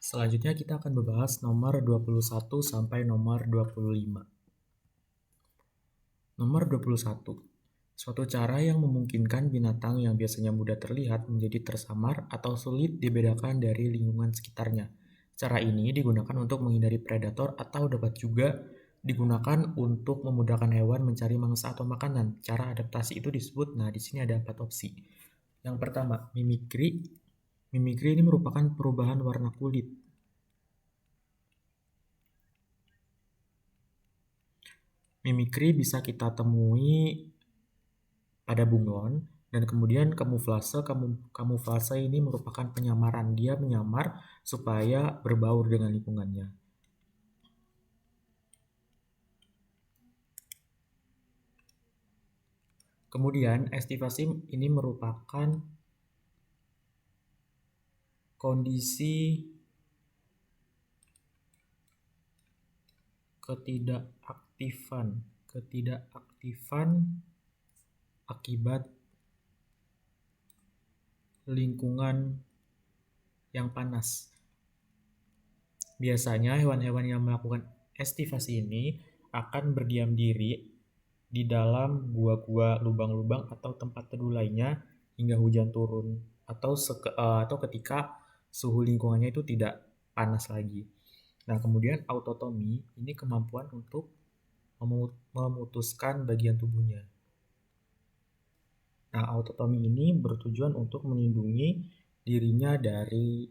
Selanjutnya kita akan membahas nomor 21 sampai nomor 25. Nomor 21. Suatu cara yang memungkinkan binatang yang biasanya mudah terlihat menjadi tersamar atau sulit dibedakan dari lingkungan sekitarnya. Cara ini digunakan untuk menghindari predator atau dapat juga digunakan untuk memudahkan hewan mencari mangsa atau makanan. Cara adaptasi itu disebut, di sini ada 4 opsi. Yang pertama, mimikri. Mimikri ini merupakan perubahan warna kulit. Mimikri bisa kita temui pada bunglon, dan kemudian kamuflase ini merupakan penyamaran. Dia menyamar supaya berbaur dengan lingkungannya. Kemudian estivasi ini merupakan kondisi ketidakaktifan akibat lingkungan yang panas. Biasanya hewan-hewan yang melakukan estivasi ini akan berdiam diri di dalam gua-gua, lubang-lubang atau tempat teduh lainnya hingga hujan turun atau ketika suhu lingkungannya itu tidak panas lagi. Nah, kemudian autotomi ini kemampuan untuk memutuskan bagian tubuhnya. Nah, autotomi ini bertujuan untuk melindungi dirinya dari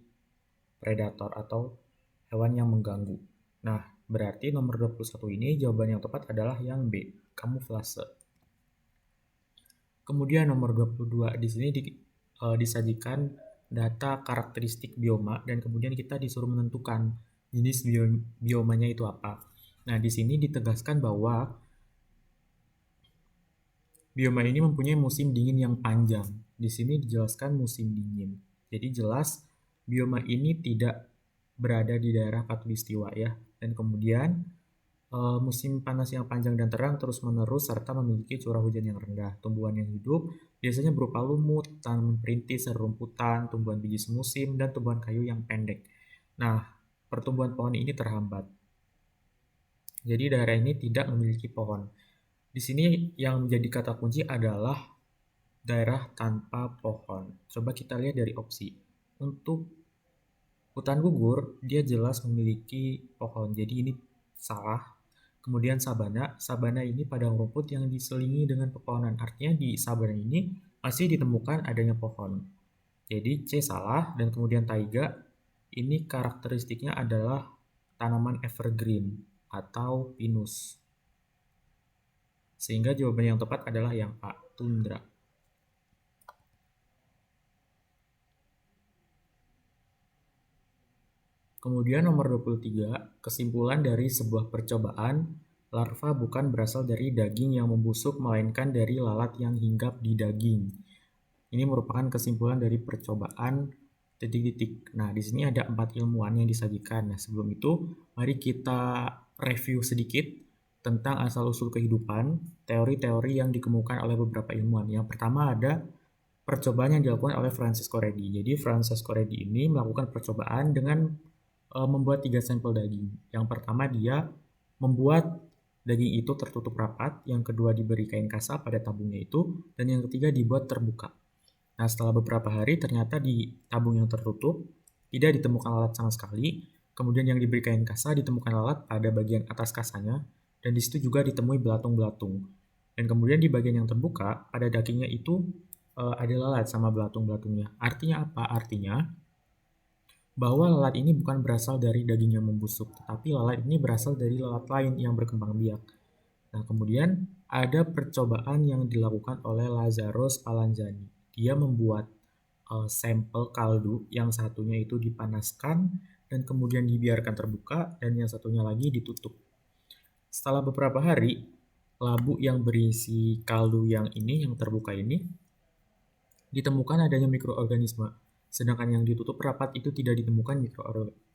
predator atau hewan yang mengganggu. Nah, berarti nomor 21 ini jawaban yang tepat adalah yang B, kamuflase. Kemudian nomor 22, di sini disajikan data karakteristik bioma dan kemudian kita disuruh menentukan jenis biomanya itu apa. Nah, di sini ditegaskan bahwa bioma ini mempunyai musim dingin yang panjang. Di sini dijelaskan musim dingin. Jadi jelas bioma ini tidak berada di daerah khatulistiwa ya. Dan kemudian musim panas yang panjang dan terang terus-menerus serta memiliki curah hujan yang rendah. Tumbuhan yang hidup biasanya berupa lumut, tanaman perintis, serumputan, tumbuhan biji semusim, dan tumbuhan kayu yang pendek. Nah, pertumbuhan pohon ini terhambat. Jadi daerah ini tidak memiliki pohon. Di sini yang menjadi kata kunci adalah daerah tanpa pohon. Coba kita lihat dari opsi. Untuk hutan gugur, dia jelas memiliki pohon. Jadi ini salah. Kemudian sabana ini padang rumput yang diselingi dengan pepohonan. Artinya di sabana ini masih ditemukan adanya pohon. Jadi C salah, dan kemudian taiga ini karakteristiknya adalah tanaman evergreen atau pinus. Sehingga jawaban yang tepat adalah yang A, tundra. Kemudian nomor 23, kesimpulan dari sebuah percobaan, larva bukan berasal dari daging yang membusuk, melainkan dari lalat yang hinggap di daging. Ini merupakan kesimpulan dari percobaan titik-titik. Nah, di sini ada 4 ilmuwan yang disajikan. Nah, sebelum itu, mari kita review sedikit tentang asal-usul kehidupan, teori-teori yang dikemukakan oleh beberapa ilmuwan. Yang pertama ada percobaan yang dilakukan oleh Francesco Redi. Jadi, Francesco Redi ini melakukan percobaan dengan membuat 3 sampel daging. Yang pertama dia membuat daging itu tertutup rapat, yang kedua diberi kain kasa pada tabungnya itu, dan yang ketiga dibuat terbuka. Nah, setelah beberapa hari ternyata di tabung yang tertutup tidak ditemukan lalat sama sekali. Kemudian yang diberi kain kasa ditemukan lalat pada bagian atas kasanya, dan di situ juga ditemui belatung-belatung. Dan kemudian di bagian yang terbuka pada dagingnya itu ada lalat sama belatung-belatungnya. Artinya apa? Artinya bahwa lalat ini bukan berasal dari daging yang membusuk, tetapi lalat ini berasal dari lalat lain yang berkembang biak. Nah, kemudian ada percobaan yang dilakukan oleh Lazzaro Spallanzani. Dia membuat sampel kaldu, yang satunya itu dipanaskan dan kemudian dibiarkan terbuka, dan yang satunya lagi ditutup. Setelah beberapa hari, labu yang berisi kaldu yang terbuka ini, ditemukan adanya mikroorganisme. Sedangkan yang ditutup rapat itu tidak ditemukan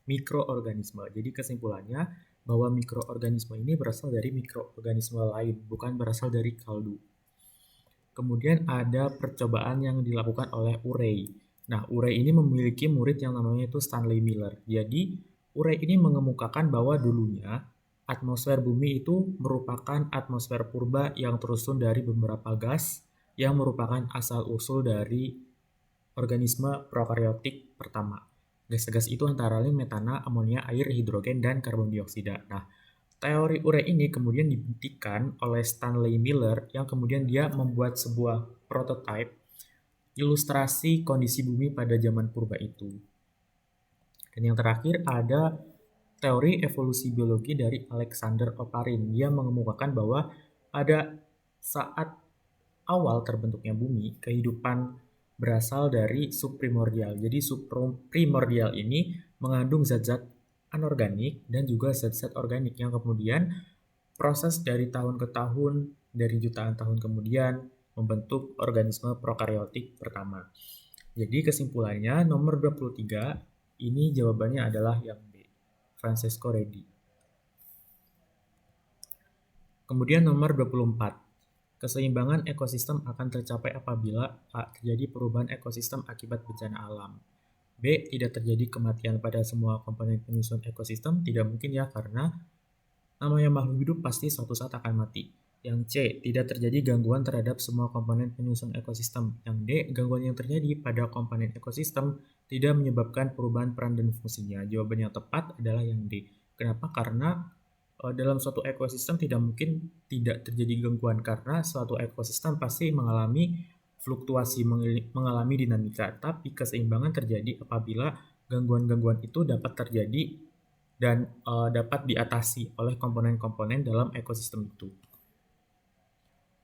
mikroorganisme. Jadi kesimpulannya bahwa mikroorganisme ini berasal dari mikroorganisme lain, bukan berasal dari kaldu. Kemudian ada percobaan yang dilakukan oleh Urey. Nah, Urey ini memiliki murid yang namanya itu Stanley Miller. Jadi, Urey ini mengemukakan bahwa dulunya atmosfer bumi itu merupakan atmosfer purba yang tersusun dari beberapa gas yang merupakan asal-usul dari organisme prokariotik pertama. Gas-gas itu antara lain metana, amonia, air, hidrogen, dan karbon dioksida. Nah, teori Urey ini kemudian dibuktikan oleh Stanley Miller yang kemudian dia membuat sebuah prototipe ilustrasi kondisi bumi pada zaman purba itu. Dan yang terakhir ada teori evolusi biologi dari Alexander Oparin. Dia mengemukakan bahwa pada saat awal terbentuknya bumi, kehidupan berasal dari subprimordial. Jadi subprimordial ini mengandung zat-zat anorganik dan juga zat-zat organik yang kemudian proses dari tahun ke tahun, dari jutaan tahun kemudian membentuk organisme prokariotik pertama. Jadi kesimpulannya nomor 23 ini jawabannya adalah yang B, Francesco Redi. Kemudian nomor 24. Keseimbangan ekosistem akan tercapai apabila A. Terjadi perubahan ekosistem akibat bencana alam. B. Tidak terjadi kematian pada semua komponen penyusun ekosistem. Tidak mungkin ya, karena namanya makhluk hidup pasti suatu saat akan mati. Yang C. Tidak terjadi gangguan terhadap semua komponen penyusun ekosistem. Yang D. Gangguan yang terjadi pada komponen ekosistem tidak menyebabkan perubahan peran dan fungsinya. Jawaban yang tepat adalah yang D. Kenapa? Karena dalam suatu ekosistem tidak mungkin tidak terjadi gangguan karena suatu ekosistem pasti mengalami fluktuasi, mengalami dinamika, tapi keseimbangan terjadi apabila gangguan-gangguan itu dapat terjadi dan dapat diatasi oleh komponen-komponen dalam ekosistem itu.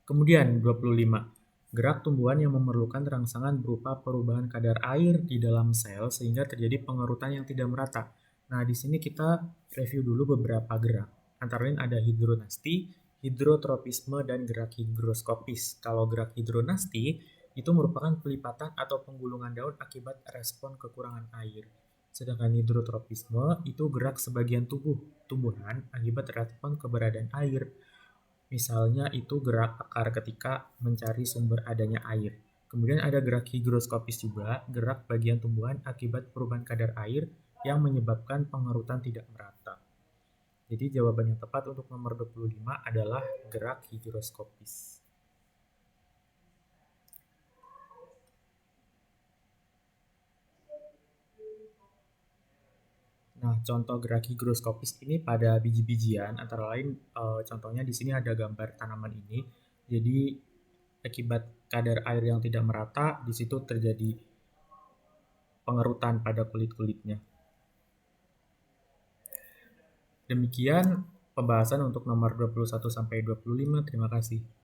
Kemudian 25. Gerak tumbuhan yang memerlukan rangsangan berupa perubahan kadar air di dalam sel sehingga terjadi pengerutan yang tidak merata. Nah, di sini kita review dulu beberapa gerak. Antara lain ada hidronasti, hidrotropisme, dan gerak higroskopis. Kalau gerak hidronasti itu merupakan pelipatan atau penggulungan daun akibat respon kekurangan air. Sedangkan hidrotropisme itu gerak sebagian tumbuhan akibat respon keberadaan air. Misalnya itu gerak akar ketika mencari sumber adanya air. Kemudian ada gerak higroskopis juga, gerak bagian tumbuhan akibat perubahan kadar air yang menyebabkan pengerutan tidak merata. Jadi jawaban yang tepat untuk nomor 25 adalah gerak higroskopis. Nah, contoh gerak higroskopis ini pada biji-bijian, antara lain contohnya di sini ada gambar tanaman ini. Jadi akibat kadar air yang tidak merata, di situ terjadi pengerutan pada kulit-kulitnya. Demikian pembahasan untuk nomor 21 sampai 25. Terima kasih.